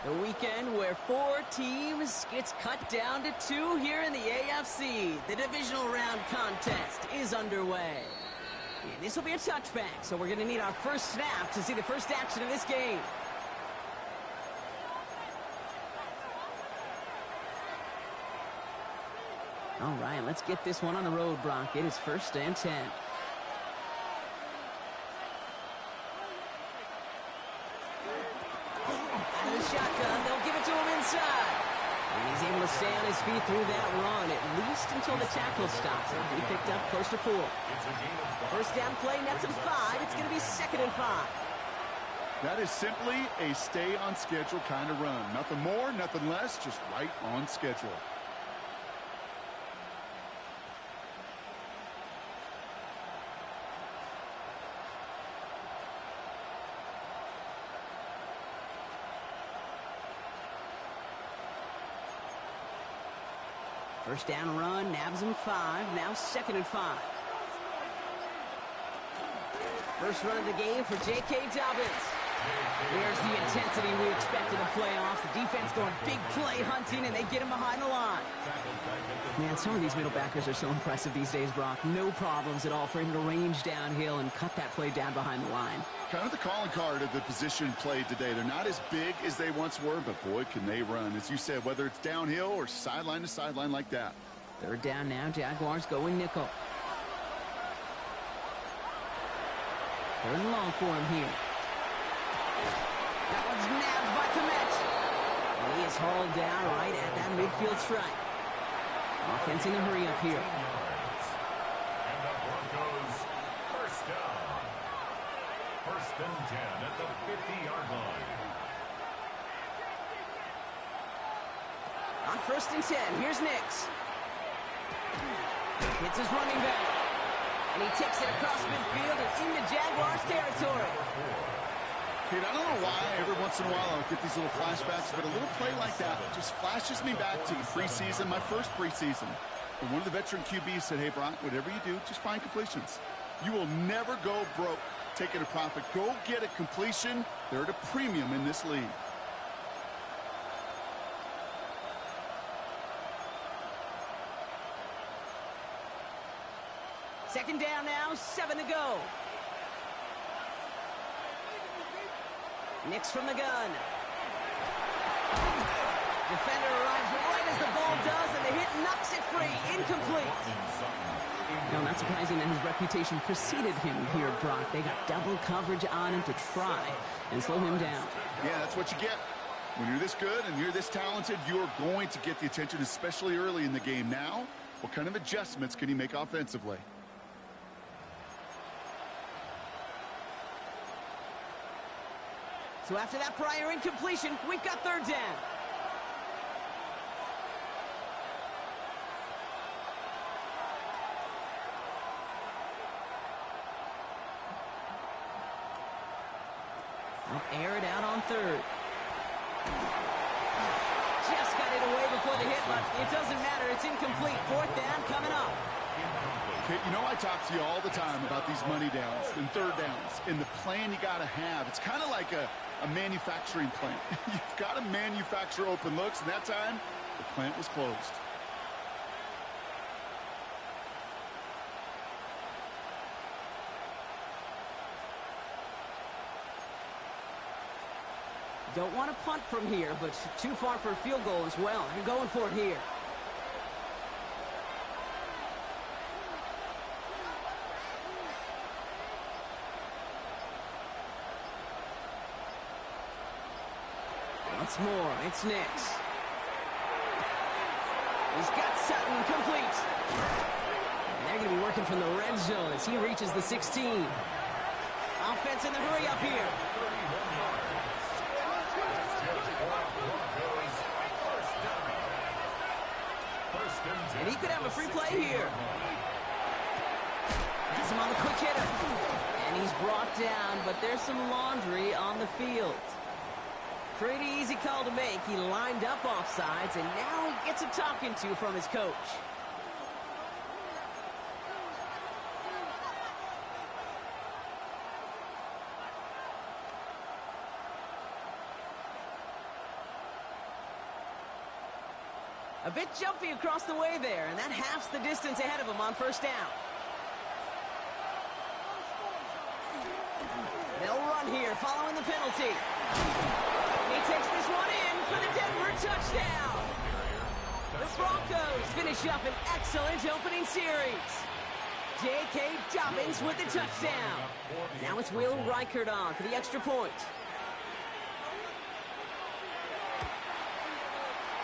The weekend where 4 teams gets cut down to 2 here in the AFC. The divisional round contest is underway. And this will be a touchback, so we're going to need our first snap to see the first action of this game. All right, let's get this one on the road, Brock. It is 1st and 10. Out of the shotgun, they'll give it to him inside. And he's able to stay on his feet through that run, at least until the tackle stops him. He picked up close to 4. First down play, nets him 5. It's going to be 2nd and 5. That is simply a stay-on-schedule kind of run. Nothing more, nothing less, just right on schedule. First down run, nabs him 5. Now 2nd and 5. First run of the game for J.K. Dobbins. There's the intensity we expect in the playoffs. The defense going big play hunting, and they get him behind the line. Man, some of these middle backers are so impressive these days, Brock. No problems at all for him to range downhill and cut that play down behind the line. Kind of the calling card of the position played today. They're not as big as they once were, but boy, can they run. As you said, whether it's downhill or sideline to sideline like that. 3rd down now, Jaguars going nickel. 3rd and long for him here. That one's nabbed by Kmet. And he is hauled down right at that midfield stripe. Offense in a hurry up here. And the Broncos, first down. 1st and 10 at the 50-yard line. On 1st and 10, here's Nix. Hits his running back. And he takes it across midfield and into Jaguars territory. Kate, I don't know why every once in a while I'll get these little flashbacks, but a little play like that just flashes me back to the preseason, my first preseason. And one of the veteran QBs said, hey, Brock, whatever you do, just find completions. You will never go broke taking a profit. Go get a completion. They're at a premium in this league. Second down now, 7 to go. Nix from the gun. Defender arrives right as the ball does, and the hit knocks it free. Incomplete. No, not surprising that his reputation preceded him here, Brock. They got double coverage on him to try and slow him down. Yeah, that's what you get. When you're this good and you're this talented, you're going to get the attention, especially early in the game. Now, what kind of adjustments can he make offensively? So after that prior incompletion, we've got 3rd down. They'll air it out on 3rd. Just got it away before the hit, but it doesn't matter. It's incomplete. 4th down coming up. Okay, you know I talk to you all the time about these money downs and 3rd downs and the plan you got to have. It's kind of like a manufacturing plant. You've got to manufacture open looks, and that time, the plant was closed. Don't want to punt from here, but too far for a field goal as well. You're going for it here. Once more, it's Nix. He's got Sutton complete. And they're going to be working from the red zone as he reaches the 16. Offense in the hurry up here. And he could have a free play here. Has him on the quick hitter. And he's brought down, but there's some laundry on the field. Pretty easy call to make. He lined up offsides, and now he gets a talking to from his coach. A bit jumpy across the way there, and that halves the distance ahead of him on first down. They'll run here following the penalty. He takes this one in for the Denver touchdown. The Broncos finish up an excellent opening series. J.K. Dobbins with the touchdown. Now it's Will Reichard on for the extra point.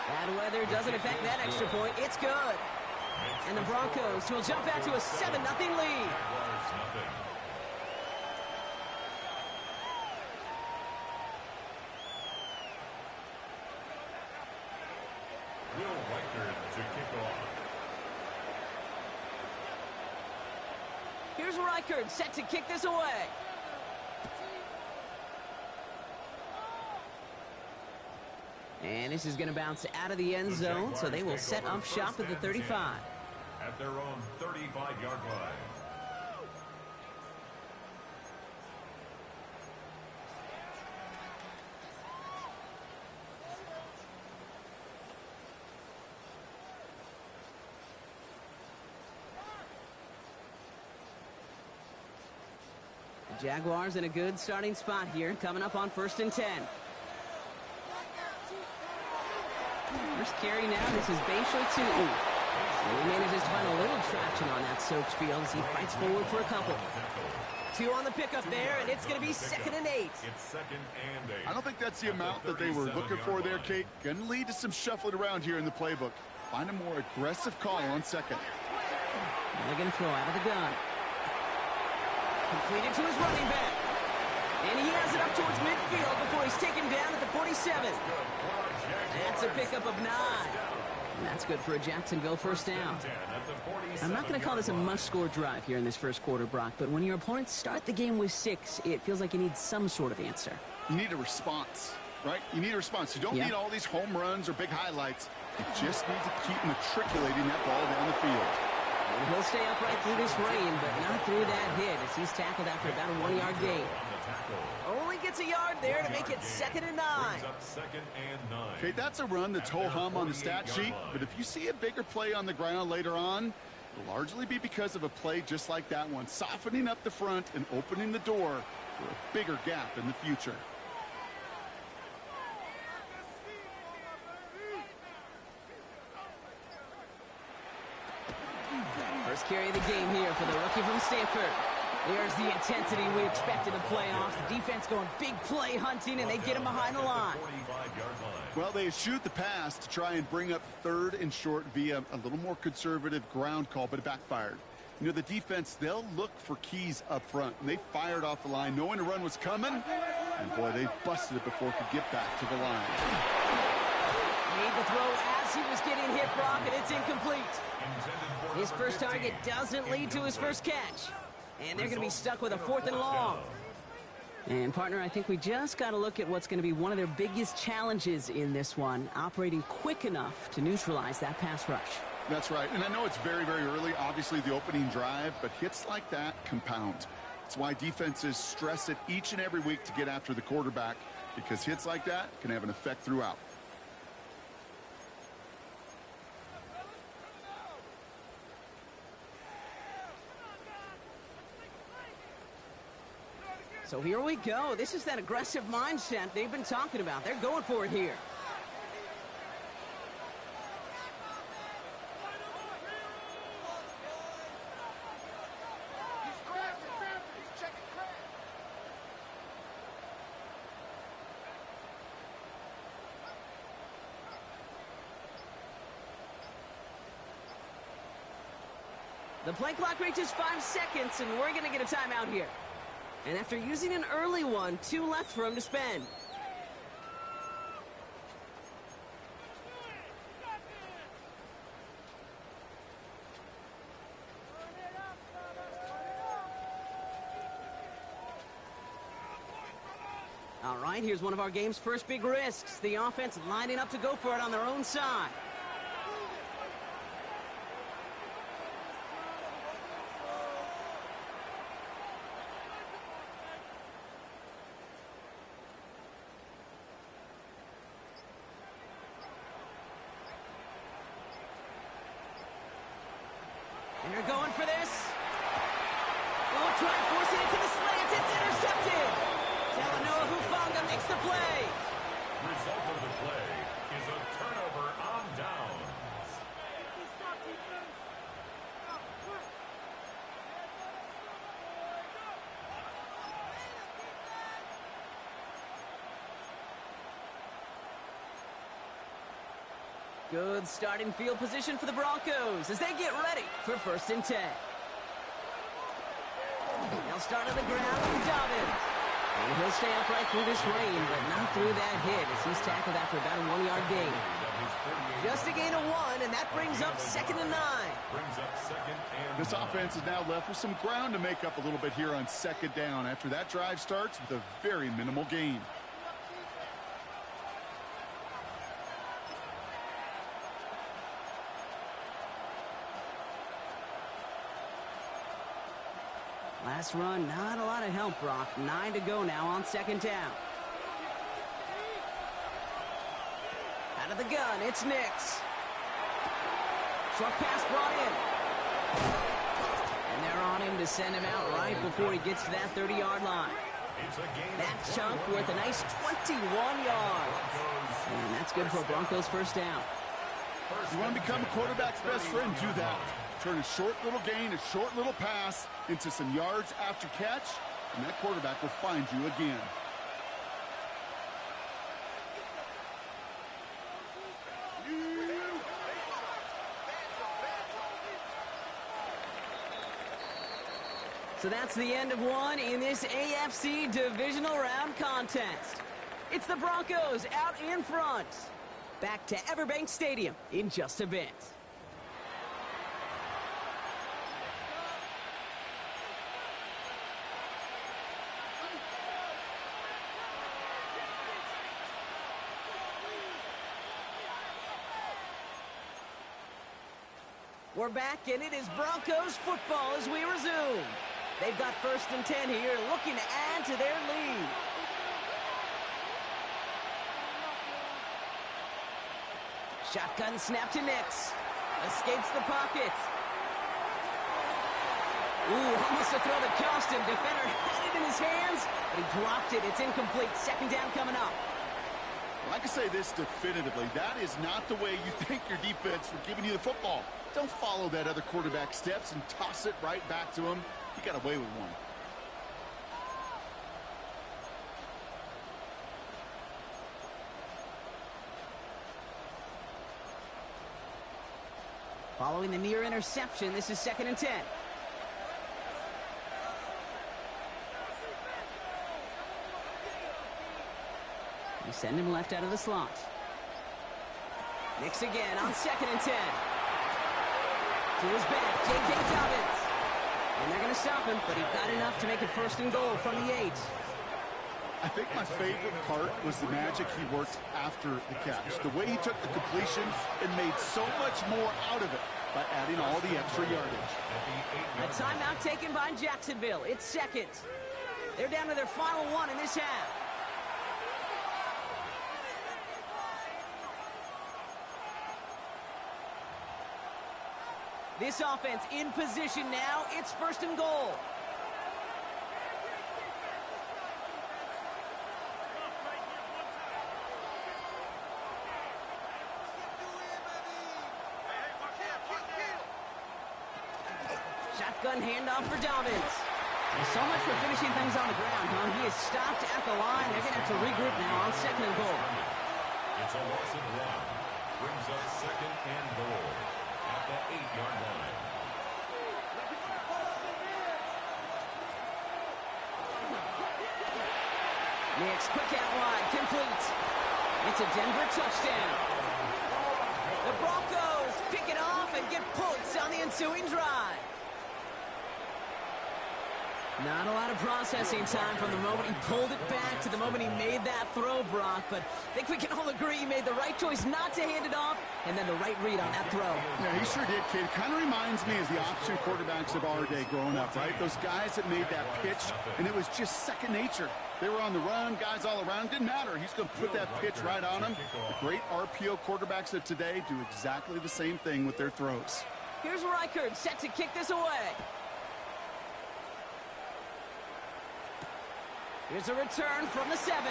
Bad weather doesn't affect that extra point. It's good. And the Broncos will jump out to a 7-0 lead. Will Reichard to kick off. Here's Reichard set to kick this away. And this is going to bounce out of the end zone, so they will set up shop at the 35. At their own 35-yard line. The Jaguars in a good starting spot here, coming up on 1st and 10. First carry now, this is Bashal Tutin. And he manages to find a little traction on that Soaps field as he fights forward for a couple. 2 on the pickup there, and it's going to be 2nd and 8. It's 2nd and 8. I don't think that's the amount that they were looking for there, Kate. Going to lead to some shuffling around here in the playbook. Find a more aggressive call on 2nd. They're going to throw out of the gun. Completed to his running back. And he has it up towards midfield before he's taken down at the 47. That's a pickup of 9. And that's good for a Jacksonville first down. I'm not going to call this a must-score drive here in this first quarter, Brock, but when your opponents start the game with 6, it feels like you need some sort of answer. You need a response, right? You need a response. You don't need all these home runs or big highlights. You just need to keep matriculating that ball down the field. And he'll stay upright through this rain, but not through that hit as he's tackled after about a 1-yard gain. Only gets a yard there to make it 2nd and 9. Okay, that's a run that's ho-hum on the stat sheet, but if you see a bigger play on the ground later on, it'll largely be because of a play just like that one, softening up the front and opening the door for a bigger gap in the future. First carry of the game here for the rookie from Stanford. There's the intensity we expected to play off. The defense going big play hunting, and they get him behind the line. Well, they eschewed the pass to try and bring up 3rd and short via a little more conservative ground call, but it backfired. You know, the defense, they'll look for keys up front, and they fired off the line knowing the run was coming. And, boy, they busted it before it could get back to the line. Made the throw as he was getting hit, Brock, and it's incomplete. His first target doesn't lead to his first catch. And they're going to be stuck with a 4th and long. And, partner, I think we just got to look at what's going to be one of their biggest challenges in this one, operating quick enough to neutralize that pass rush. That's right. And I know it's very, very early, obviously the opening drive, but hits like that compound. That's why defenses stress it each and every week to get after the quarterback, because hits like that can have an effect throughout. So here we go. This is that aggressive mindset they've been talking about. They're going for it here. The play clock reaches 5 seconds, and we're going to get a timeout here. And after using an early one, 2 left for him to spend. All right, here's one of our game's first big risks. The offense lining up to go for it on their own side. They're going for this. Oh, trying forcing it to the slants. It's intercepted. Talanoa Hufanga makes the play. Result of the play is a turnover on downs. Good starting field position for the Broncos as they get ready for 1st and 10. They'll start on the ground with Dobbins. And he'll stay upright through this rain, but not through that hit as he's tackled after about a 1-yard gain. Just a gain of 1, and that brings up 2nd and 9. This offense is now left with some ground to make up a little bit here on 2nd down after that drive starts with a very minimal gain. Last run, not a lot of help, Brock. 9 to go now on 2nd down. Out of the gun, it's Nix. Short pass brought in. And they're on him to send him out right before he gets to that 30-yard line. That chunk worth a nice 21 yards. And that's good for a Broncos 1st down. You want to become a quarterback's best friend, do that. Turn a short little gain, a short little pass into some yards after catch, and that quarterback will find you again. So that's the end of one in this AFC divisional round contest. It's the Broncos out in front. Back to Everbank Stadium in just a bit. We're back, and it is Broncos football as we resume. They've got 1st and 10 here, looking to add to their lead. Shotgun snap to Nix. Escapes the pocket. Ooh, almost a throw that cost him. Defender had it in his hands, but he dropped it. It's incomplete. 2nd down coming up. Well, I can say this definitively. That is not the way you thank your defense for giving you the football. Don't follow that other quarterback's steps and toss it right back to him. He got away with one. Following the near interception, this is 2nd and 10. They send him left out of the slot. Nix again on 2nd and 10. To his back, J.K. Dobbins. And they're going to stop him, but he got enough to make it 1st and goal from the 8. I think my favorite part was the magic he worked after the catch. The way he took the completion and made so much more out of it by adding all the extra yardage. A timeout taken by Jacksonville. It's 2nd. They're down to their final one in this half. This offense in position now. It's 1st and goal. Shotgun handoff for Dobbins. So much for finishing things on the ground, huh? He is stopped at the line. They're going to have to regroup now on 2nd and goal. It's a loss of 1. Brings up 2nd and goal at the 8-yard line. Nix, quick out wide, complete. It's a Denver touchdown. The Broncos pick it off and get points on the ensuing drive. Not a lot of processing time from the moment he pulled it back to the moment he made that throw, Brock. But I think we can all agree he made the right choice not to hand it off and then the right read on that throw. Yeah, he sure did, kid. Kind of reminds me of the option quarterbacks of our day growing up, right? Those guys that made that pitch, and it was just second nature. They were on the run, guys all around. Didn't matter. He's going to put that pitch right on him. The great RPO quarterbacks of today do exactly the same thing with their throws. Here's Reichard set to kick this away. Here's a return from the 7.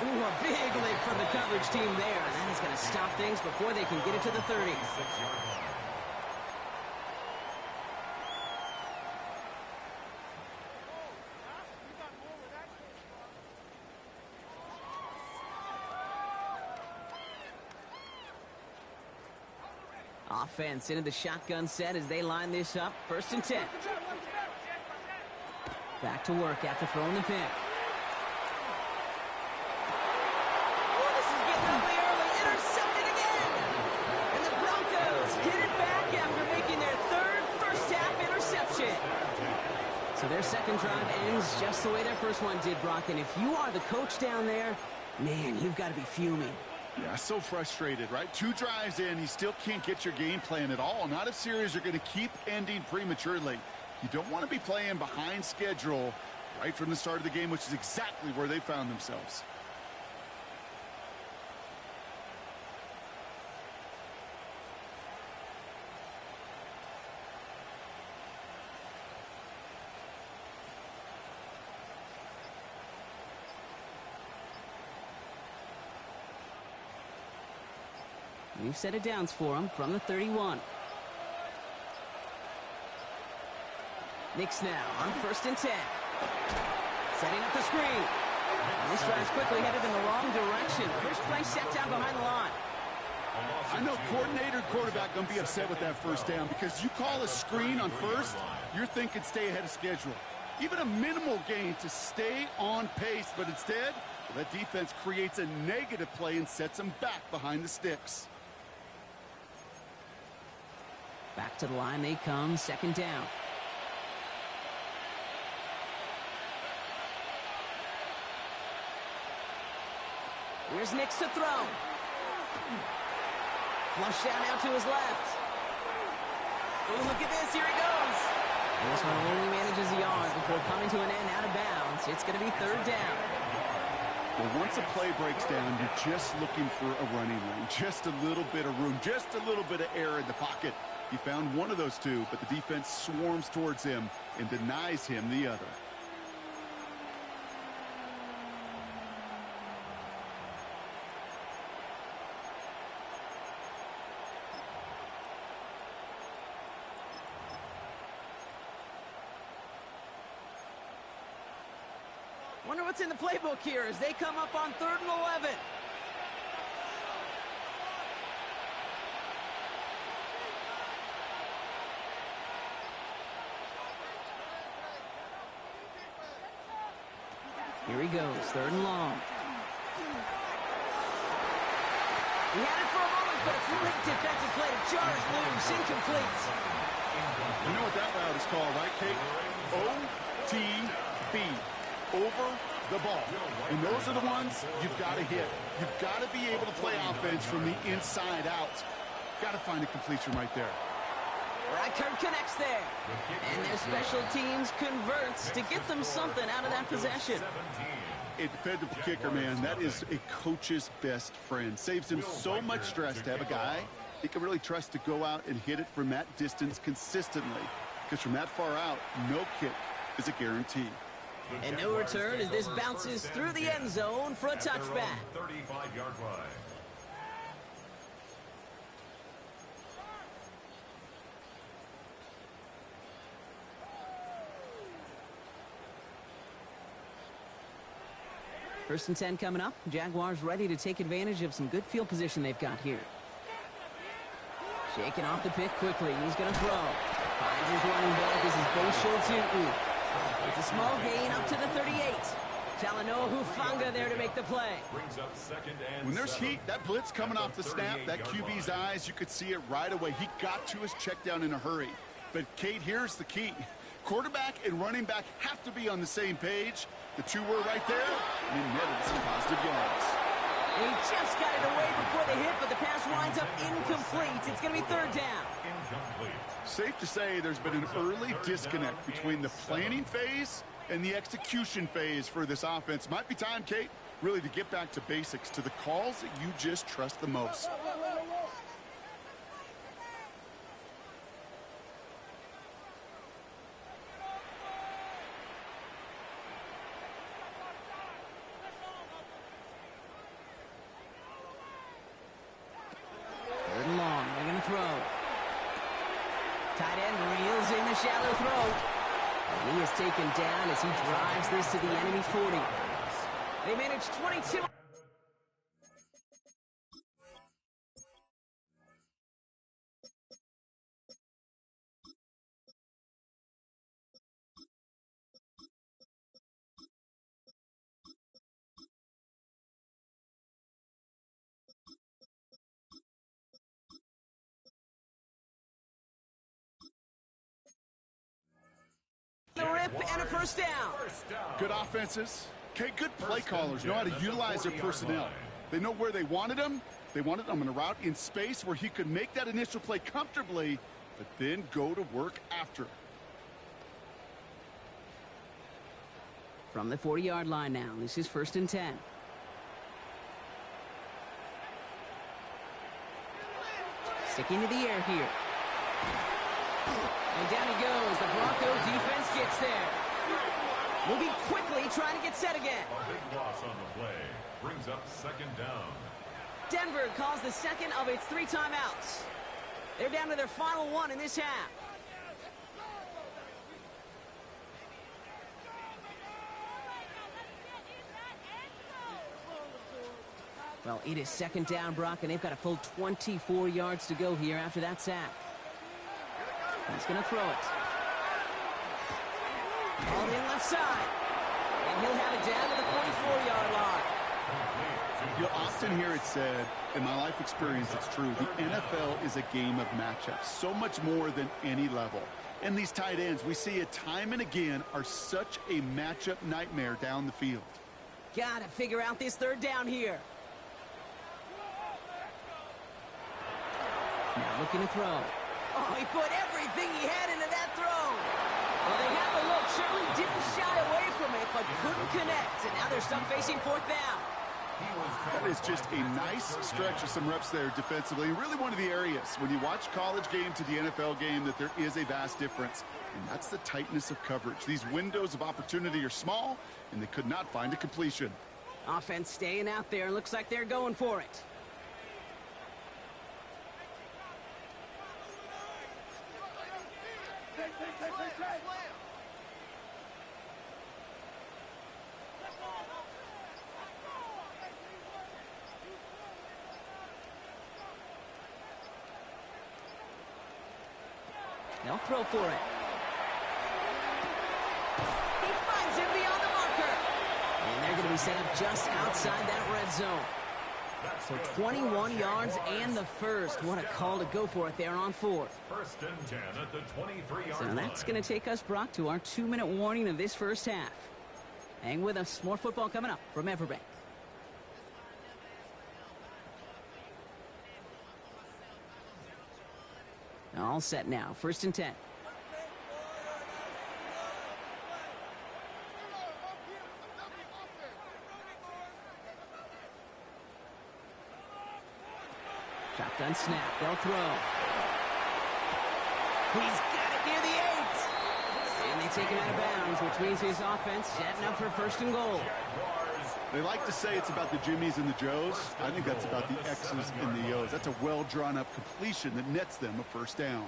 Ooh, a big lick from the coverage team there. And that is going to stop things before they can get it to the 30. Offense into the shotgun set as they line this up. 1st and 10. Back to work after throwing the pick. Oh, this is getting ugly early. Intercepted again. And the Broncos get it back after making their 3rd first-half interception. So their second drive ends just the way their first one did, Brock. And if you are the coach down there, man, you've got to be fuming. Yeah, so frustrated, right? 2 drives in, you still can't get your game plan at all. Not if series are going to keep ending prematurely. You don't want to be playing behind schedule right from the start of the game, which is exactly where they found themselves. New set of downs for him from the 31. Knicks now on 1st and 10. Setting up the screen. This drive's quickly headed in the wrong direction. First play set down behind the line. I know coordinator quarterback going to be upset with that first down because you call a screen on first, you're thinking stay ahead of schedule. Even a minimal gain to stay on pace, but instead, that defense creates a negative play and sets them back behind the sticks. Back to the line they come, 2nd down. Here's Nix to throw. Flush down out to his left. Oh, look at this. Here he goes. And this one only manages a yard before coming to an end out of bounds. It's going to be 3rd down. Well, once a play breaks down, you're just looking for a running lane. Just a little bit of room. Just a little bit of air in the pocket. He found one of those 2, but the defense swarms towards him and denies him the other. Wonder what's in the playbook here as they come up on 3rd and 11. Here he goes, 3rd and long. He had it for a moment, but a great defensive play to jar it loose, incomplete. You know what that route is called, right, Kate? OTB, over the ball. And those are the ones you've got to hit. You've got to be able to play offense from the inside out. Got to find a completion right there. Reichard connects there. And their special teams converts to get them something out of that possession. A dependable kicker, man, that is a coach's best friend. Saves him so much stress to have a guy he can really trust to go out and hit it from that distance consistently. Because from that far out, no kick is a guarantee. And no return as this bounces through the end zone for a touchback. 35-yard line. First and 10 coming up. Jaguars ready to take advantage of some good field position they've got here. Shaking off the pick quickly. He's going to throw. Finds his running back. This is Bo Schultz. It's a small gain up to the 38. Talanoa Hufanga there to make the play. Brings up 2nd and When there's 7. heat, that blitz coming off the snap, that QB's eyes, you could see it right away. He got to his check down in a hurry. But, Kate, here's the key. Quarterback and running back have to be on the same page. The 2 were right there, and he netted some positive yards. He just got it away before the hit, but the pass winds up incomplete. It's going to be 3rd down. Incomplete. Safe to say there's been an early disconnect between the planning phase and the execution phase for this offense. Might be time, Kate, really to get back to basics, to the calls that you just trust the most. shallow throw. And he is taken down as he drives this to the enemy 40. They manage 22. The rip and a first down. Good offenses. Okay, good play callers know how to utilize their personnel. They know where they wanted him. They wanted him on a route in space where he could make that initial play comfortably, but then go to work after. From the 40-yard line now, this is 1st and 10. Sticking to the air here. And down he goes. The Bronco defense gets there. Moving quickly, trying to get set again. A big loss on the play. Brings up 2nd down. Denver calls the second of its 3 timeouts. They're down to their final one in this half. Well, it is 2nd down, Brock, and they've got a full 24 yards to go here after that sack. He's going to throw it. All in left side. And he'll have it down to the 44-yard line. You'll often hear it said, in my life experience, it's true, the NFL is a game of matchups, so much more than any level. And these tight ends, we see it time and again, are such a matchup nightmare down the field. Got to figure out this 3rd down here. Now looking to throw. Oh, he put everything he had into that throw. Well, they had the look. Shirley didn't shy away from it, but couldn't connect. And now they're stuck facing 4th down. That is just a nice stretch of some reps there defensively. Really one of the areas, when you watch college game to the NFL game, that there is a vast difference. And that's the tightness of coverage. These windows of opportunity are small, and they could not find a completion. Offense staying out there. Looks like they're going for it. They'll throw for it. He finds him beyond the marker. And they're going to be set up just outside that red zone. So 21 yards and the first. What a call to go for it there on 4th. 1st and 10 at the 23-yard So line. that's going to take us, Brock, to our 2-minute warning of this first half. Hang with us. More football coming up from Everbank. All set now. 1st and 10. Shotgun snap. They'll throw. He's got it near the 8. And they take him out of bounds, which means his offense setting up for 1st and goal. They like to say it's about the Jimmies and the Joes. I think that's about the X's and the O's. That's a well-drawn-up completion that nets them a 1st down.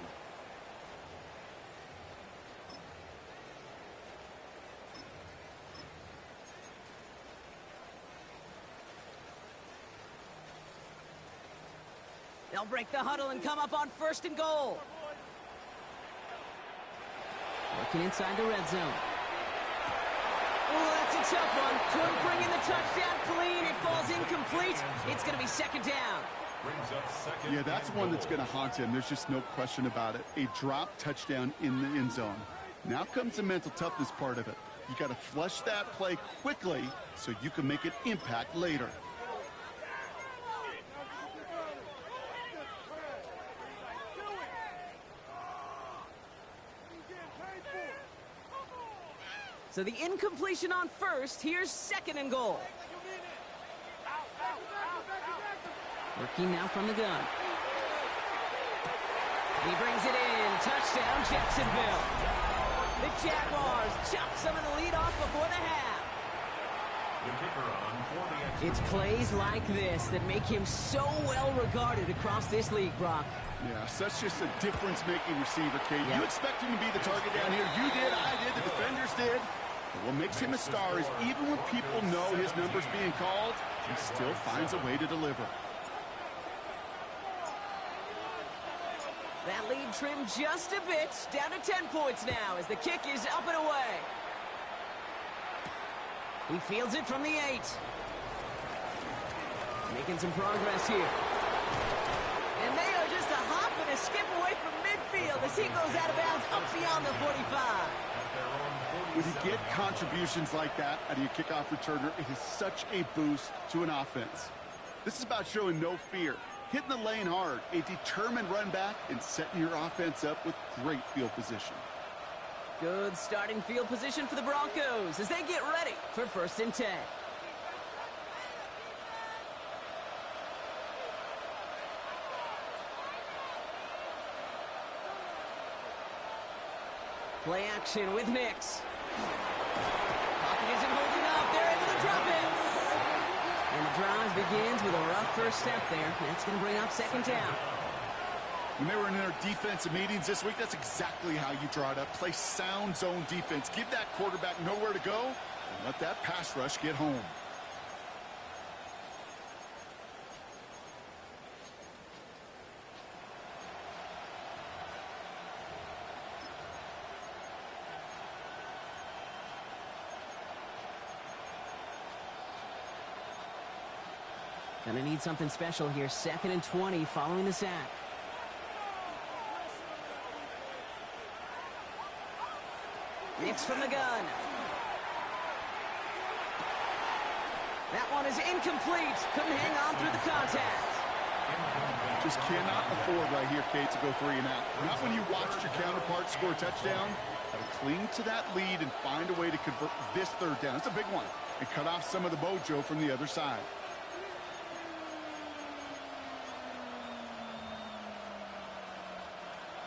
They'll break the huddle and come up on 1st and goal. Working inside the red zone. Oh, that's a tough one. Couldn't bring in the touchdown clean. It falls incomplete. It's going to be 2nd down. Yeah, that's one that's going to haunt him. There's just no question about it. A drop touchdown in the end zone. Now comes the mental toughness part of it. You got to flush that play quickly so you can make an impact later. So the incompletion on 1st. Here's 2nd and goal. Working now from the gun. He brings it in. Touchdown, Jacksonville. The Jaguars chop some of the lead off before the half. It's plays like this that make him so well regarded across this league, Brock. Yeah, such just a difference-making receiver, Kate. Yep. You expect him to be the target down here. You did, I did, the defenders did. But what makes him a star is even when people know his number's being called, he still finds a way to deliver. That lead trimmed just a bit. Down to 10 points now as the kick is up and away. He fields it from the 8. Making some progress here. And they are just a hop and a skip away from midfield as he goes out of bounds up beyond the 45. When you get contributions like that out of your kickoff returner, it is such a boost to an offense. This is about showing no fear, hitting the lane hard, a determined run back, and setting your offense up with great field position. Good starting field position for the Broncos as they get ready for 1st and 10. Play action with Nix. Pocket isn't holding up. They're able to drop it. And the drive begins with a rough first step there. That's going to bring up 2nd down. When they were in their defensive meetings this week, that's exactly how you draw it up. Play sound zone defense. Give that quarterback nowhere to go and let that pass rush get home. Gonna need something special here. 2nd and 20 following the sack. Nix from the gun. That one is incomplete. Couldn't hang on through the contact. Just cannot afford right here, Kate, to go 3 and out. Not when you watched your counterpart score a touchdown. Got to cling to that lead and find a way to convert this 3rd down. It's a big one. And cut off some of the mojo from the other side.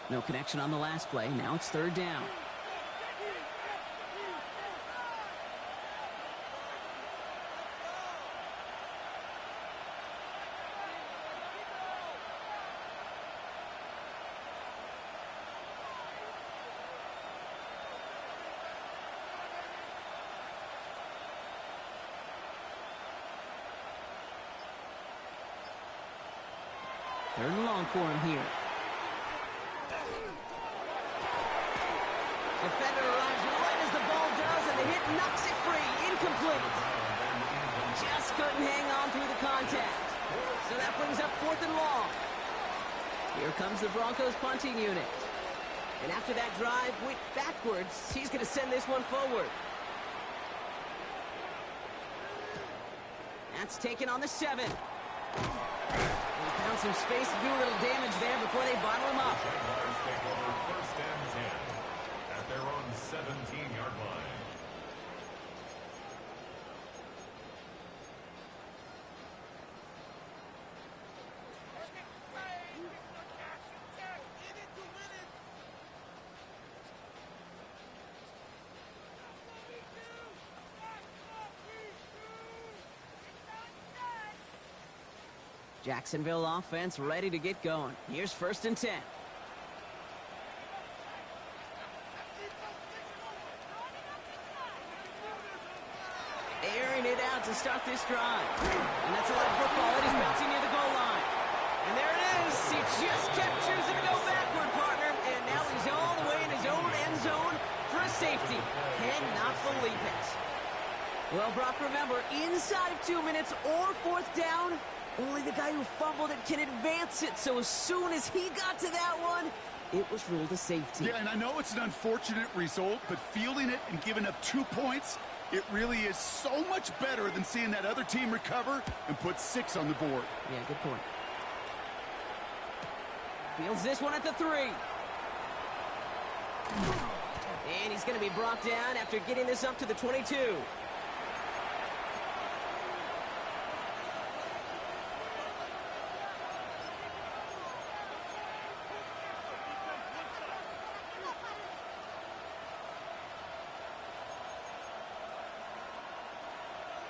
No connection on the last play. Now it's 3rd down. Third and long for him here. Defender arrives right as the ball does, and the hit knocks it free. Incomplete. Just couldn't hang on through the contact. So that brings up 4th and long. Here comes the Broncos punting unit. And after that drive went backwards, he's going to send this one forward. That's taken on the 7. They found some space to do a little damage there before they bottle him up. Jaguars take over 1st and 10 at their own 17-yard line. Jacksonville offense ready to get going. Here's 1st and 10. Airing it out to start this drive. And that's a lot of football. It is bouncing near the goal line. And there it is. He just kept choosing to go backward, partner. And now he's all the way in his own end zone for a safety. Cannot believe it. Well, Brock, remember, inside of 2 minutes or 4th down, only the guy who fumbled it can advance it. So as soon as he got to that one, it was ruled a safety. Yeah, and I know it's an unfortunate result, but fielding it and giving up 2 points, it really is so much better than seeing that other team recover and put 6 on the board. Yeah, good point. Fields this one at the 3. And he's going to be brought down after getting this up to the 22.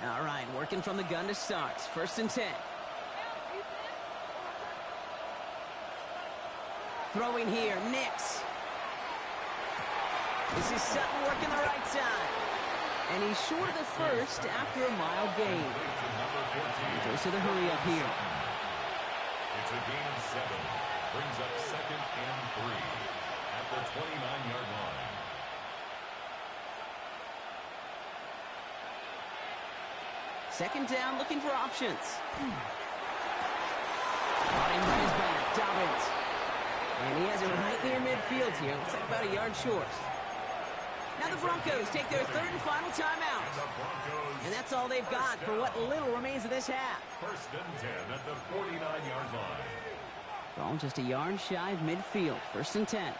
All right, working from the gun to start. 1st and 10. throwing here. Nix. This is Sutton working the right side. And he's short of the first after a mild gain. He goes to the hurry up here. It's a gain of 7. Brings up 2nd and 3 at the 29-yard line. Second down, looking for options. Caught him by his back, Dobbins. And he has it right near midfield here. Looks like about a yard short. Now the Broncos take their third and final timeout. And that's all they've got for what little remains of this half. 1st and 10 at the 49-yard line. Ball just a yard shy of midfield. 1st and 10.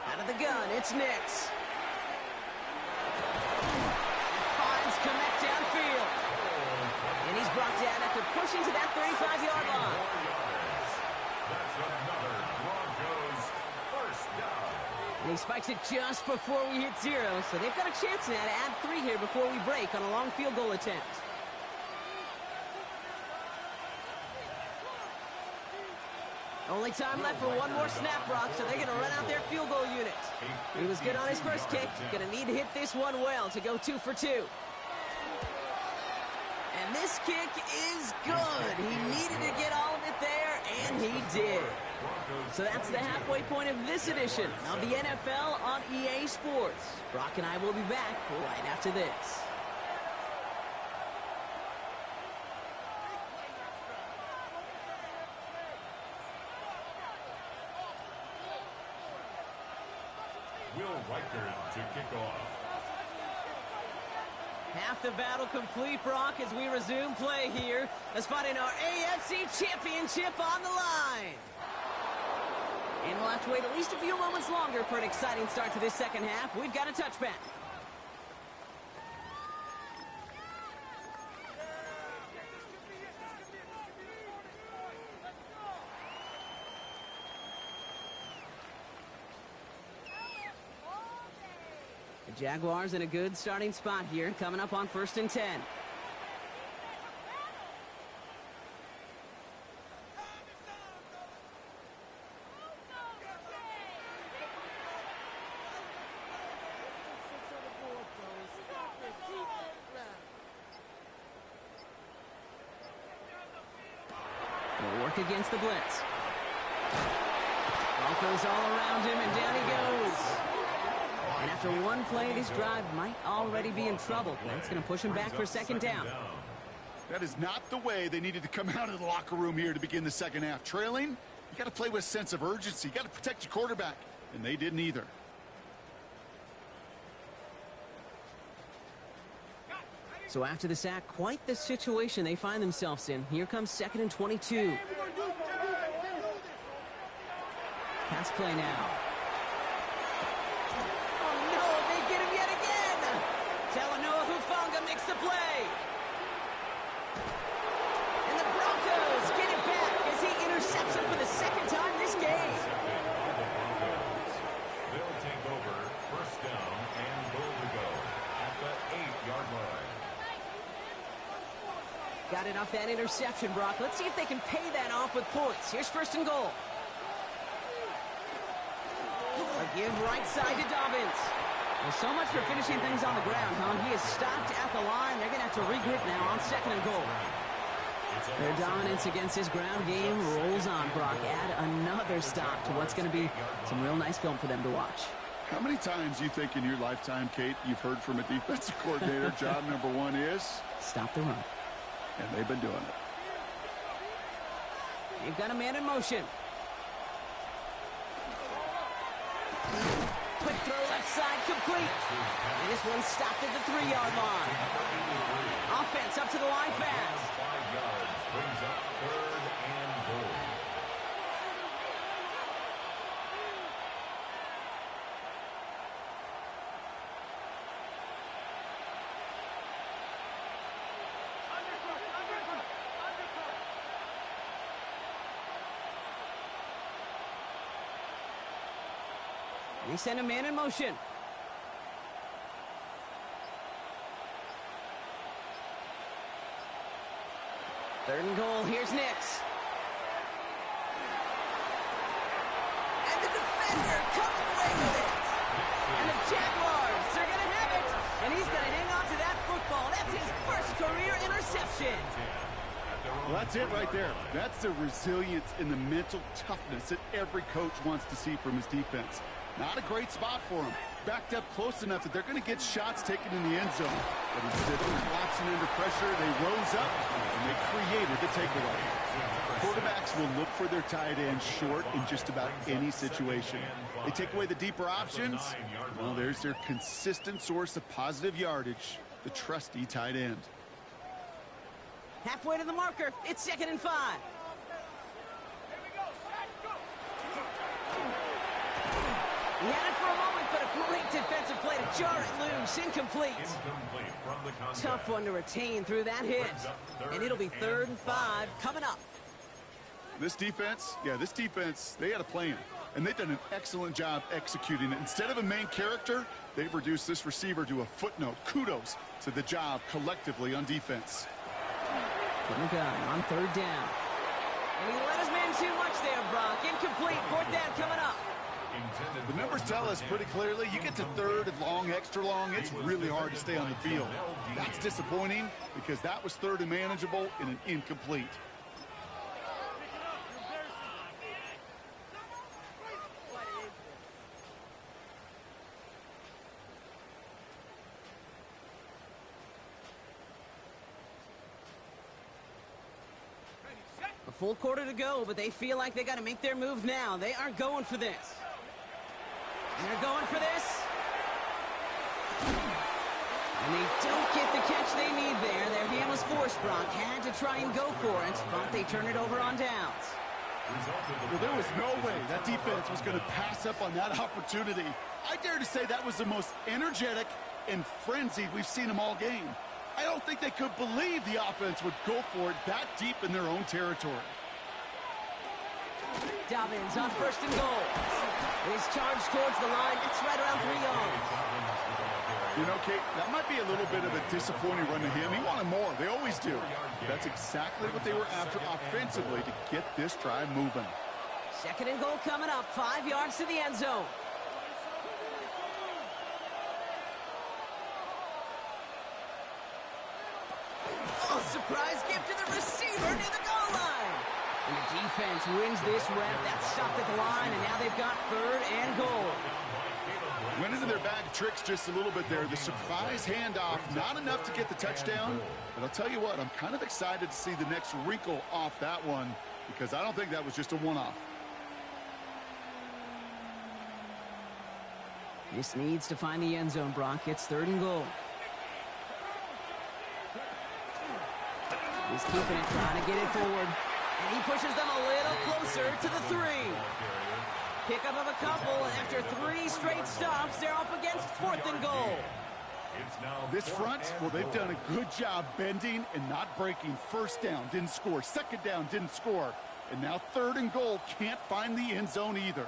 Out of the gun, it's Nix. Finds Kmet downfield. And he's brought down after pushing to that 35-yard line. That's another Broncos first down. And he spikes it just before we hit 0, so they've got a chance now to add 3 here before we break on a long field goal attempt. Only time left for one more snap, Brock, so they're going to run out their field goal unit. He was good on his first kick. Going to need to hit this one well to go 2 for 2. And this kick is good. He needed to get all of it there, and he did. So that's the halfway point of this edition of the NFL on EA Sports. Brock and I will be back right after this. Will Reichard to kick off. Half the battle complete, Brock, as we resume play here. Let's find in our AFC Championship on the line. And we'll have to wait at least a few moments longer for an exciting start to this second half. We've got a touchback. The Jaguars in a good starting spot here, coming up on 1st and 10. They'll work against the blitz. Broncos all around him, and down he goes. And after one play, this drive might already be in trouble. That's going to push him back for 2nd down. That is not the way they needed to come out of the locker room here to begin the second half. Trailing, you got to play with a sense of urgency. You got to protect your quarterback, and they didn't either. So after the sack, quite the situation they find themselves in. Here comes 2nd and 22. Pass play now. Oh no, they get him yet again! Talanoa Hufanga makes the play. And the Broncos get it back as he intercepts him for the 2nd time this game. They'll take over 1st down and goal to go at the 8-yard line. Got it off that interception, Brock. Let's see if they can pay that off with points. Here's 1st and goal. A give right side to Dobbins. Well, so much for finishing things on the ground, huh? He is stopped at the line. They're going to have to regroup now on 2nd and goal. Their dominance against his ground game rolls on, Brock. Add another stop to what's going to be some real nice film for them to watch. How many times do you think in your lifetime, Kate, you've heard from a defensive coordinator, job number 1 is? Stop the run. And they've been doing it. They've got a man in motion. Quick throw left side, complete. And this one stopped at the 3-yard line. Offense up to the line fast. 5 yards brings up 3rd and goal. They send a man in motion. Third and goal. Here's Nix. And the defender comes away with it. And the Jaguars are going to have it. And he's going to hang on to that football. That's his first career interception. Well, that's it right there. That's the resilience and the mental toughness that every coach wants to see from his defense. Not a great spot for him. Backed up close enough that they're going to get shots taken in the end zone. But instead of collapsing under pressure, they rose up and they created the takeaway. Quarterbacks will look for their tight end short in just about any situation. They take away the deeper options. Well, there's their consistent source of positive yardage, the trusty tight end. Halfway to the marker. It's 2nd and 5. He had it for a moment, but a great defensive play to jar it loose. Incomplete. Tough one to retain through that hit. And it'll be 3rd and 5 coming up. This defense, they had a plan. And they've done an excellent job executing it. Instead of a main character, they've reduced this receiver to a footnote. Kudos to the job collectively on defense. From the gun on 3rd down. And he let his man too much there, Brock. Incomplete. 4th down coming up. The numbers tell us pretty clearly, you get to 3rd and long, extra long, it's really hard to stay on the field. That's disappointing because that was 3rd and manageable in an incomplete. A full quarter to go, but they feel like they got to make their move now. They aren't going for this. They're going for this. And they don't get the catch they need there. Their hand was forced, Brock. Had to try and go for it, but they turn it over on downs. Well, there was no way that defense was going to pass up on that opportunity. I dare to say that was the most energetic and frenzied we've seen them all game. I don't think they could believe the offense would go for it that deep in their own territory. Dobbins on 1st and goal. His charge towards the line. It's right around 3 yards. You know, Kate, that might be a little bit of a disappointing run to him. He wanted more. They always do. That's exactly what they were after offensively to get this drive moving. 2nd and goal coming up. 5 yards to the end zone. Oh, surprise gift to the receiver near the goal line. And the defense wins this rep. That's stopped at the line, and now they've got 3rd and goal. Went into their bag of tricks just a little bit there. The surprise handoff, not enough to get the touchdown. But I'll tell you what, I'm kind of excited to see the next wrinkle off that one because I don't think that was just a one-off. This needs to find the end zone, Brock. It's 3rd and goal. He's keeping it, trying to get it forward. And he pushes them a little closer to the 3. Pickup of a couple, and after 3 straight stops, they're up against 4th and goal. This front, well, they've done a good job bending and not breaking. 1st down, didn't score. 2nd down, didn't score. And now 3rd and goal, can't find the end zone either.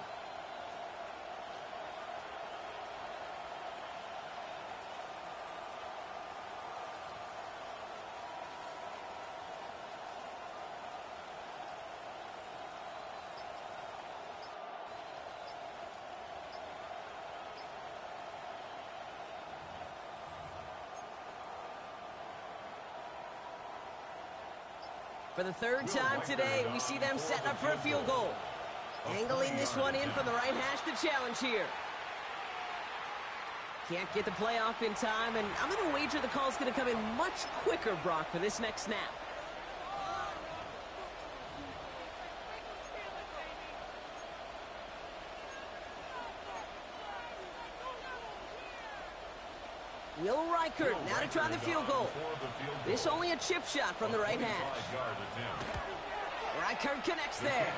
For the 3rd time today, we see them setting up for a field goal. Angling this one in from the right hash, the challenge here. Can't get the playoff in time, and I'm going to wager the call's going to come in much quicker, Brock, for this next snap. Will Reichert now to try the field goal. This only a chip shot from the right hash. Reichert connects there.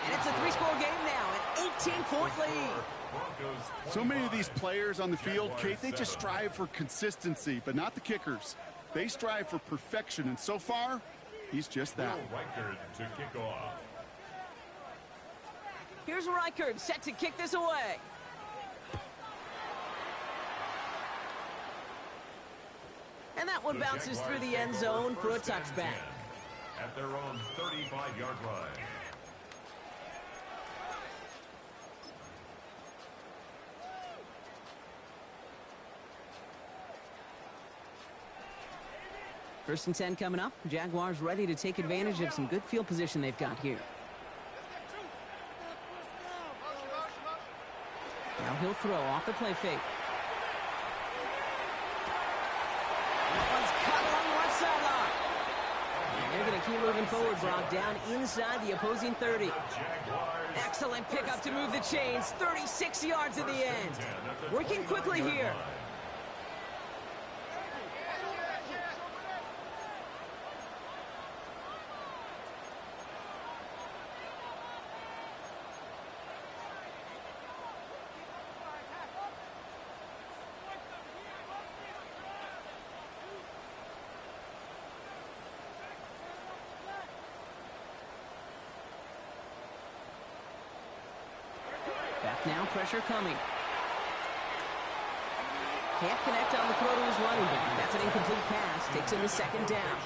And it's a 3-score game now, an 18-point lead. So many of these players on the field, Kate, they just strive for consistency, but not the kickers. They strive for perfection, and so far, he's just that. Reichert to kick off. Here's Reichert set to kick this away. And that one bounces through the end zone for a touchback. at their own 35-yard line. First and 10 coming up. Jaguars ready to take advantage of some good field position they've got here. Now he'll throw off the play fake. That one's cut along the left sideline. And they're going to keep moving forward, Brock, down inside the opposing 30. Excellent pickup to move the chains. 36 yards at the end. Working quickly here. Back now, pressure coming. Can't connect on the throw to his running back. That's an incomplete pass. Takes him the second down.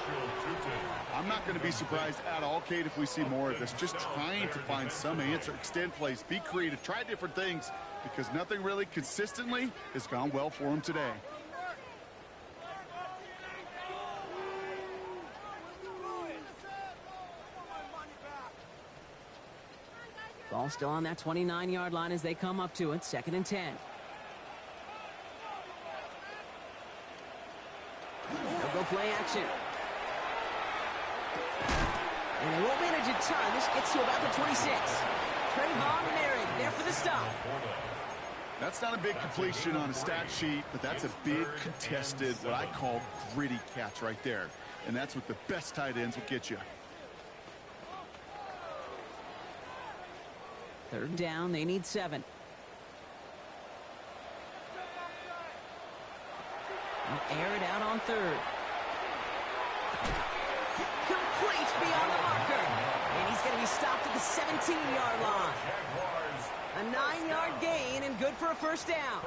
I'm not going to be surprised at all, Kate, if we see more of this. Just trying to find some answer, extend plays, be creative, try different things, because nothing really consistently has gone well for him today. Ball still on that 29-yard line as they come up to it. Second and 10. They'll go play action. And they won't manage a ton. This gets to about the 26. Trayvon Merritt there for the stop. That's not a big completion on a stat sheet, but that's a big contested, what I call gritty catch right there. And that's what the best tight ends will get you. Third down, they need 7. They'll air it out on third. Complete beyond the marker. And he's going to be stopped at the 17-yard line. A 9-yard gain and good for a first down.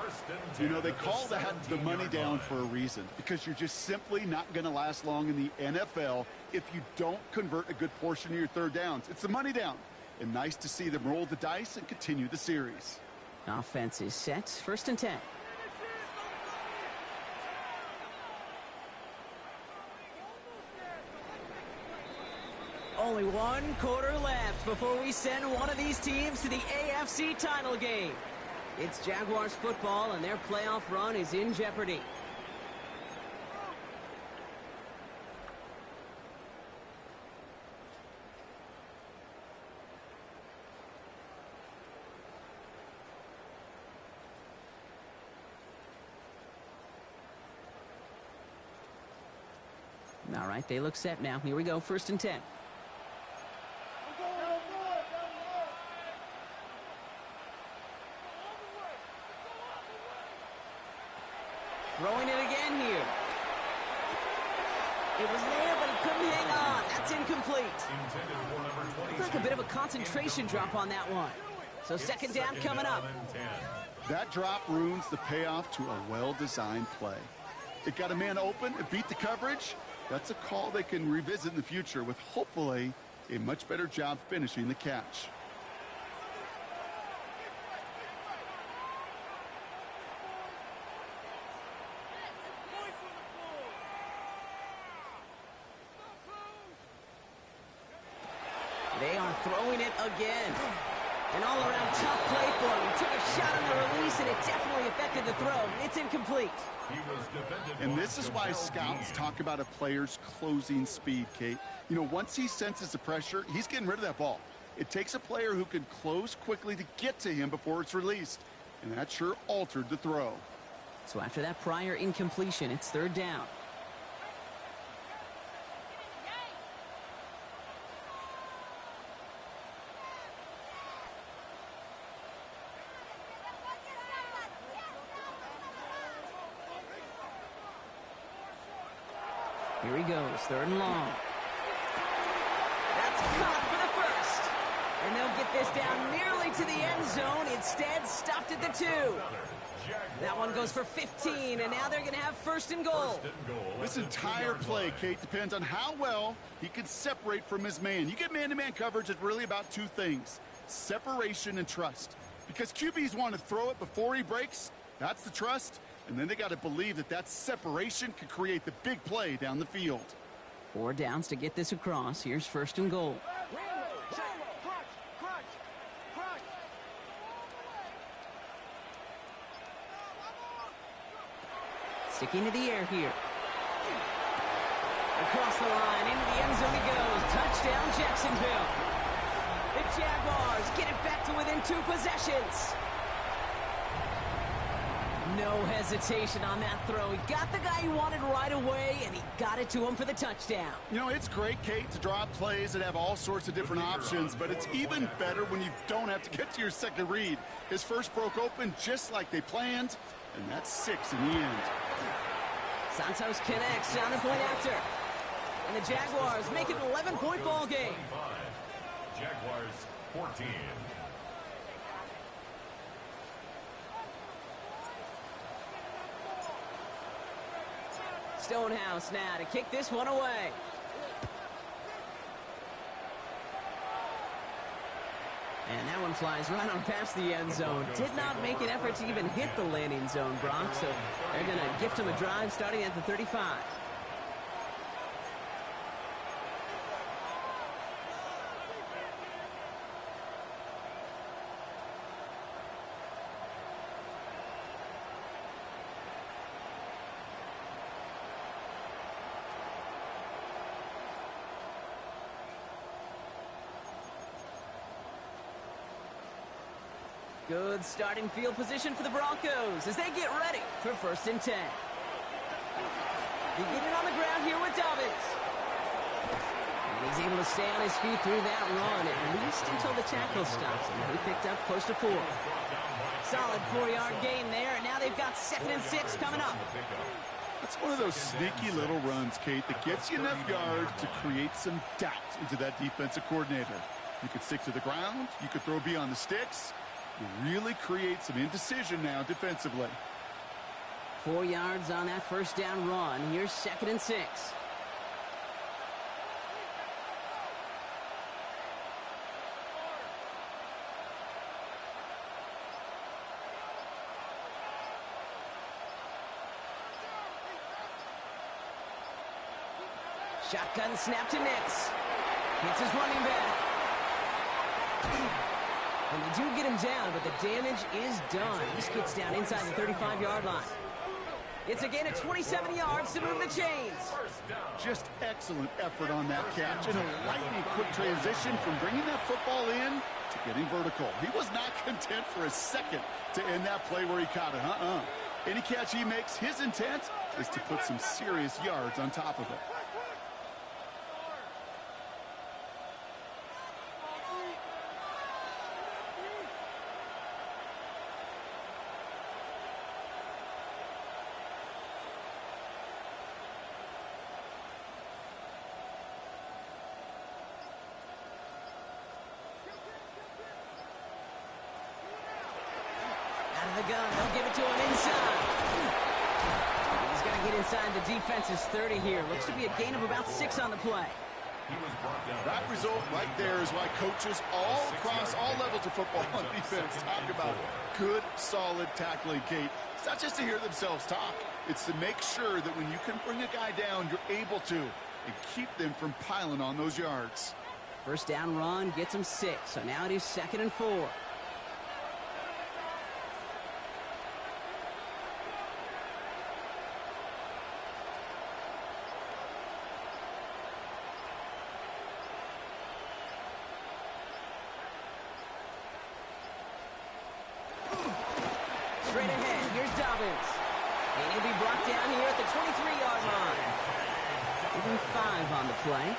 You know, they call that the money down for a reason, because you're just simply not going to last long in the NFL if you don't convert a good portion of your third downs. It's the money down. And nice to see them roll the dice and continue the series. Offense is set. First and 10. Only one quarter left before we send one of these teams to the AFC title game. It's Jaguars football, and their playoff run is in jeopardy. All right, they look set now. Here we go, first and 10. Throwing it again here. It was there, but he couldn't hang on. That's incomplete. Looks like a bit of a concentration drop on that one. So second down coming up. That drop ruins the payoff to a well-designed play. It got a man open, it beat the coverage. That's a call they can revisit in the future with hopefully a much better job finishing the catch. They are throwing it again. An all-around tough play for him. He took a shot on the release, and it definitely affected the throw. It's incomplete. And this is why scouts talk about a player's closing speed, Kate. You know, once he senses the pressure, he's getting rid of that ball. It takes a player who can close quickly to get to him before it's released. And that sure altered the throw. So after that prior incompletion, it's third down. Here he goes, third and long. That's caught for the first. And they'll get this down nearly to the end zone. Instead, stopped at the 2. That one goes for 15, and now they're going to have first and goal. This entire play, Kate, depends on how well he can separate from his man. You get man-to-man coverage, it's really about two things: separation and trust. Because QBs want to throw it before he breaks. That's the trust. And then they got to believe that that separation could create the big play down the field. 4 downs to get this across. Here's first and goal. Sticking to the air here. Across the line, into the end zone he goes. Touchdown, Jacksonville. The Jaguars get it back to within 2 possessions. No hesitation on that throw. He got the guy he wanted right away, and he got it to him for the touchdown. You know, it's great, Kate, to draw up plays that have all sorts of different options, but it's even better when you don't have to get to your second read. His first broke open just like they planned, and that's 6 in the end. Santos connects down the point after. And the Jaguars make it an 11-point ball game. Jaguars 14. Stonehouse now to kick this one away. And that one flies right on past the end zone. Did not make an effort to even hit the landing zone, Brock. So they're going to gift him a drive starting at the 35. Good starting field position for the Broncos as they get ready for first and 10. Beginning on the ground here with Dobbins. And he's able to stay on his feet through that run, at least until the tackle stops him. He picked up close to 4. Solid 4-yard gain there, and now they've got 2nd and 6 coming up. That's one of those sneaky little runs, Kate, that gets you enough yards to create some doubt into that defensive coordinator. You could stick to the ground. You could throw beyond the sticks. You really create some indecision now defensively. 4 yards on that first down run. Here's 2nd and 6. Shotgun snap to Nix. Hits his running back. And they do get him down, but the damage is done. This gets down inside the 35-yard line. It's a gain of 27 yards to move the chains. Just excellent effort on that catch and a lightning quick transition from bringing that football in to getting vertical. He was not content for a second to end that play where he caught it. Any catch he makes, his intent is to put some serious yards on top of it. The gun, they'll give it to him inside. He's going to get inside the defense's 30 here. Looks to be a gain of about 6 on the play. That result right there is why coaches all across all levels of football on defense talk about good, solid tackling, Kate. It's not just to hear themselves talk. It's to make sure that when you can bring a guy down, you're able to and keep them from piling on those yards. First down run gets him 6. So now it is 2nd and 4. Straight ahead, here's Dobbins. And he'll be brought down here at the 23-yard line. Even 5 on the play.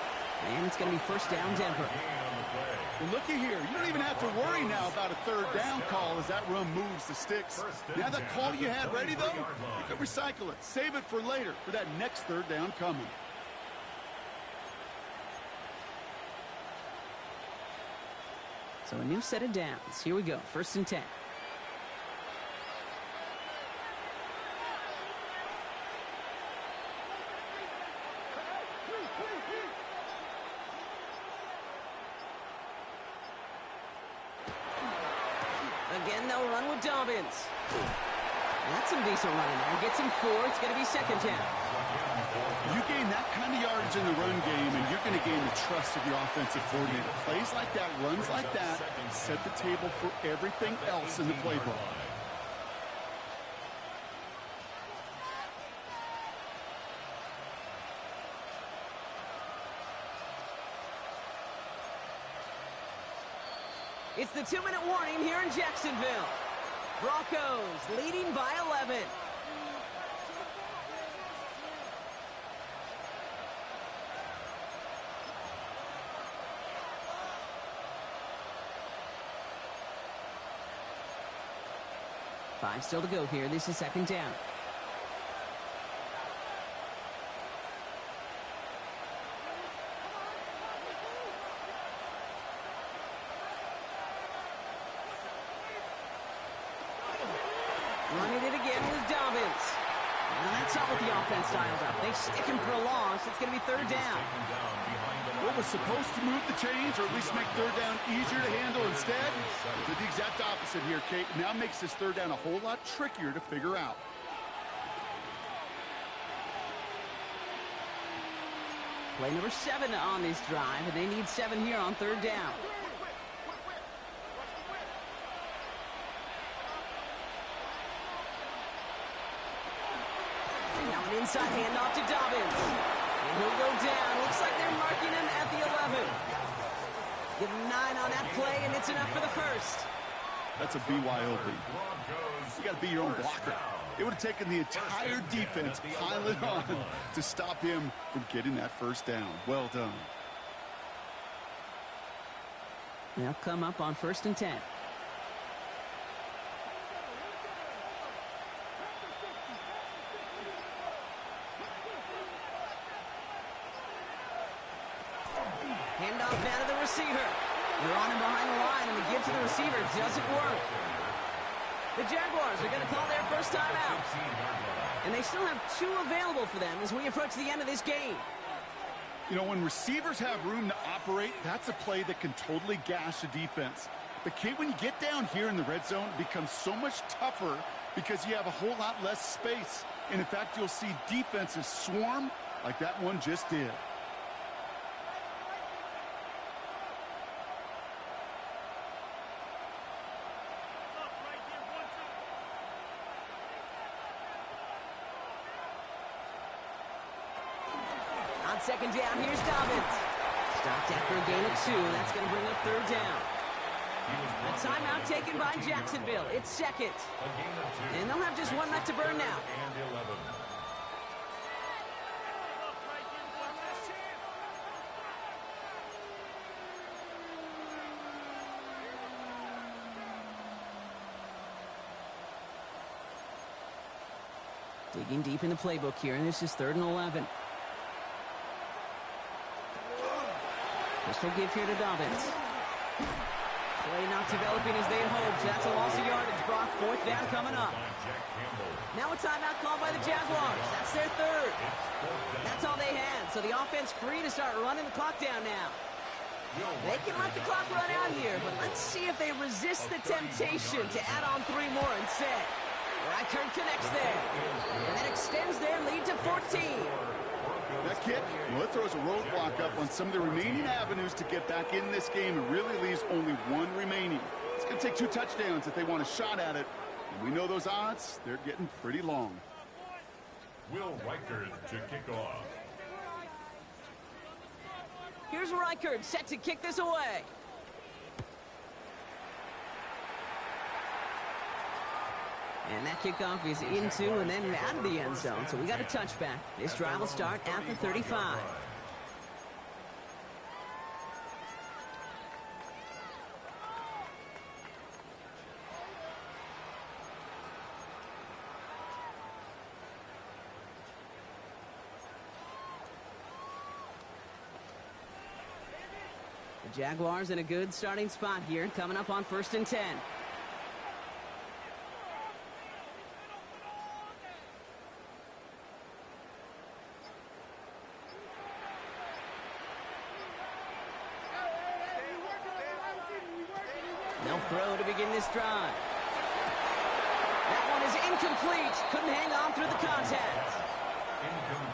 And it's going to be first down Denver. Well, looky here. You don't even have to worry now about a third down call as that run moves the sticks. Now that call you had ready, though, you can recycle it. Save it for later for that next third down coming. So a new set of downs. Here we go, 1st and 10. Again, they'll run with Dobbins. That's some decent running there. Gets him 4. It's going to be 2nd down. You gain that kind of yardage in the run game, and you're going to gain the trust of your offensive coordinator. Plays like that, runs like that, set the table for everything else in the playbook. It's the 2-minute warning here in Jacksonville. Broncos leading by 11. Five still to go here. This is 2nd down. Running it again with Dobbins. Now that's not what the offense dialed up. They stick him for a loss. It's going to be 3rd down. What was supposed to move the chains, or at least make 3rd down easier to handle instead, did the exact opposite here, Kate. Now makes this 3rd down a whole lot trickier to figure out. Play number 7 on this drive, and they need 7 here on 3rd down. Now an inside handoff to Dobbins. And he'll go down. Looks like they're marking him at the 11. Give him 9 on that play, and it's enough for the 1st. That's a BYOB. You got to be your own blocker. It would have taken the entire defense piling on to stop him from getting that 1st down. Well done. They'll come up on 1st and 10. Handoff now to the receiver. They're on him behind the line, and the give to the receiver doesn't work. The Jaguars are going to call their 1st time out. And they still have 2 available for them as we approach the end of this game. You know, when receivers have room to operate, that's a play that can totally gash a defense. But, Kate, when you get down here in the red zone, it becomes so much tougher because you have a whole lot less space. And, in fact, you'll see defenses swarm like that one just did. On 2nd down, here's Dobbins. Stopped after a gain of 2. That's going to bring up 3rd down. A timeout taken by Jacksonville. It's 2nd. And they'll have just 1 left to burn now. Digging deep in the playbook here, and this is 3rd and 11. Pistol give here to Dobbins. Play not developing as they had hoped. That's a loss of yardage. Brock, 4th down coming up. Now a timeout called by the Jaguars. That's their 3rd. That's all they had. So the offense free to start running the clock down now. They can let the clock run out here, but let's see if they resist the temptation to add on 3 more instead. Reichard connects there. And that extends their lead to 14. That kick, well, it throws a roadblock up on some of the remaining avenues to get back in this game. It really leaves only 1 remaining. It's going to take 2 touchdowns if they want a shot at it. And we know those odds, they're getting pretty long. Will Reichard to kick off. Here's Reichard set to kick this away. And that kickoff is into and then out of the end zone. So we got a touchback. This drive will start at the 35. The Jaguars in a good starting spot here, coming up on 1st and 10. They'll throw to begin this drive. That one is incomplete. Couldn't hang on through the contact.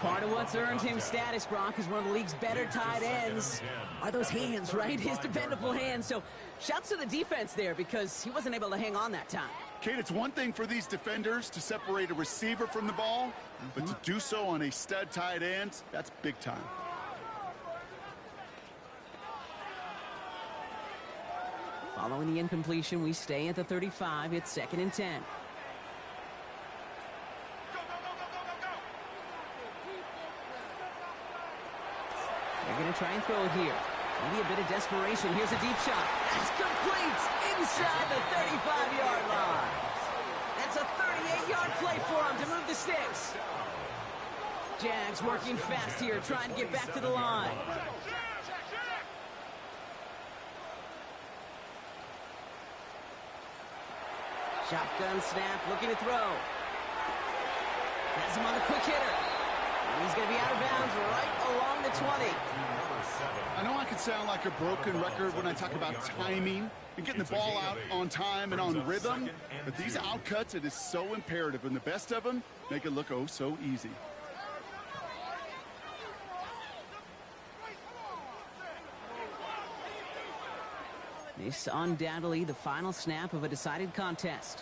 Part of what's earned him status, Brock, is one of the league's better tight ends. Are those hands, right? His dependable hands. So shouts to the defense there because he wasn't able to hang on that time. Kate, it's one thing for these defenders to separate a receiver from the ball, but to do so on a stud tight end, that's big time. Following the incompletion, we stay at the 35. It's 2nd and 10. They're going to try and throw it here. Maybe a bit of desperation. Here's a deep shot. That's complete inside the 35-yard line. That's a 38-yard play for him to move the sticks. Jags working fast here, trying to get back to the line. Shotgun snap, looking to throw. Has him on the quick hitter. And he's going to be out of bounds right along the 20. I know I can sound like a broken record when I talk about timing and getting the ball out on time and on rhythm, but these outcuts, it is so imperative, and the best of them make it look oh so easy. This undoubtedly the final snap of a decided contest.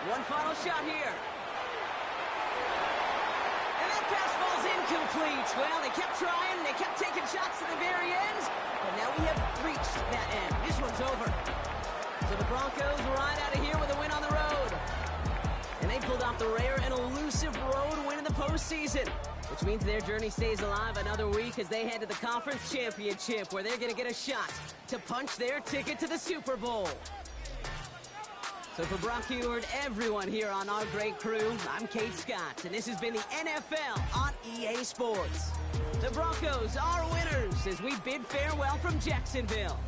One final shot here. And that pass falls incomplete. Well, they kept trying. They kept taking shots to the very end. But now we have reached that end. This one's over. So the Broncos ride out of here with a win on the road. And they pulled off the rare and elusive road win in the postseason, which means their journey stays alive another week as they head to the conference championship, where they're going to get a shot to punch their ticket to the Super Bowl. So for Brock Huard, everyone here on our great crew, I'm Kate Scott, and this has been the NFL on EA Sports. The Broncos are winners as we bid farewell from Jacksonville.